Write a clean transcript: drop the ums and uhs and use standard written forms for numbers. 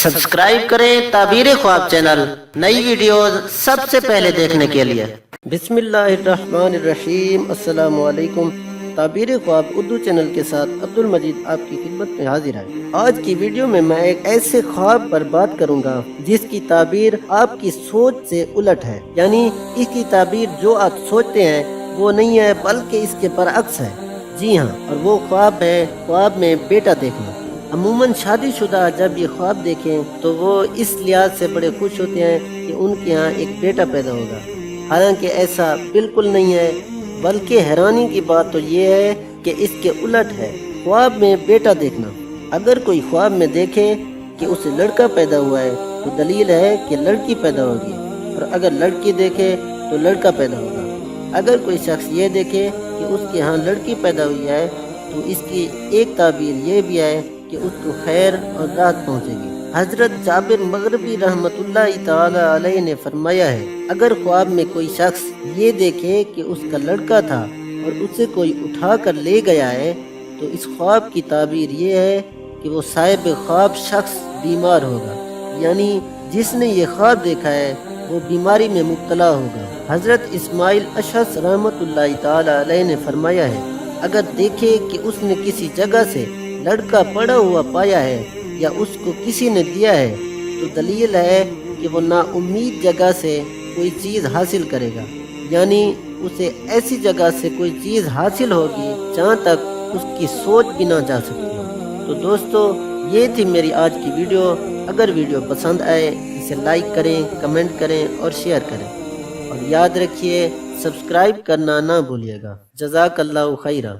Subscribe करें ताबीर ख्वाब channel, नई वीडियोस सबसे पहले देखने के लिए। बिस्मिल्लाहिर्रहमानिर्रहीम। अस्सलामु अलैकुम। ताबीर ख्वाब उर्दू चैनल के साथ अब्दुल मजीद आपकी खिदमत में हाजिर है। आज की वीडियो में मैं एक ऐसे ख्वाब पर बात करूंगा जिसकी ताबीर आपकी सोच से उलट है, यानी इसकी ताबीर जो आप सोचते हैं वो नहीं है बल्कि इसके बरअक्स है। जी हाँ, और वो ख्वाब है ख्वाब में बेटा देखना। अमूमन शादीशुदा जब ये ख्वाब देखें तो वो इस लिहाज से बड़े खुश होते हैं कि उनके यहाँ एक बेटा पैदा होगा। हालांकि ऐसा बिल्कुल नहीं है, बल्कि हैरानी की बात तो ये है कि इसके उलट है ख्वाब में बेटा देखना। अगर कोई ख्वाब में देखे कि उसे लड़का पैदा हुआ है तो दलील है कि लड़की पैदा होगी, और अगर लड़की देखे तो लड़का पैदा होगा। अगर कोई शख्स ये देखे कि उसके यहाँ लड़की पैदा हुई है तो इसकी एक ताबीर ये भी है कि उसको खैर और राहत पहुँचेगी। हजरत जाबिर मगरबी रहमतुल्लाहि ताला अलैहि ने फरमाया है, अगर ख्वाब में कोई शख्स ये देखे कि उसका लड़का था और उसे कोई उठा कर ले गया है तो इस ख्वाब की ताबीर ये है कि वो साहिब ख्वाब शख्स बीमार होगा, यानी जिसने ये ख्वाब देखा है वो बीमारी में मुब्तला होगा। हजरत इस्माइल अशअस रहमतुल्लाहि ताला अलैहि ने फरमाया है, अगर देखे कि उसने किसी जगह से लड़का पड़ा हुआ पाया है या उसको किसी ने दिया है तो दलील है कि वो नाउम्मीद जगह से कोई चीज़ हासिल करेगा, यानी उसे ऐसी जगह से कोई चीज़ हासिल होगी जहाँ तक उसकी सोच भी ना जा सकती हो। तो दोस्तों, ये थी मेरी आज की वीडियो। अगर वीडियो पसंद आए इसे लाइक करें, कमेंट करें और शेयर करें, और याद रखिए सब्सक्राइब करना ना भूलिएगा। जज़ाकल्लाहु खैरा।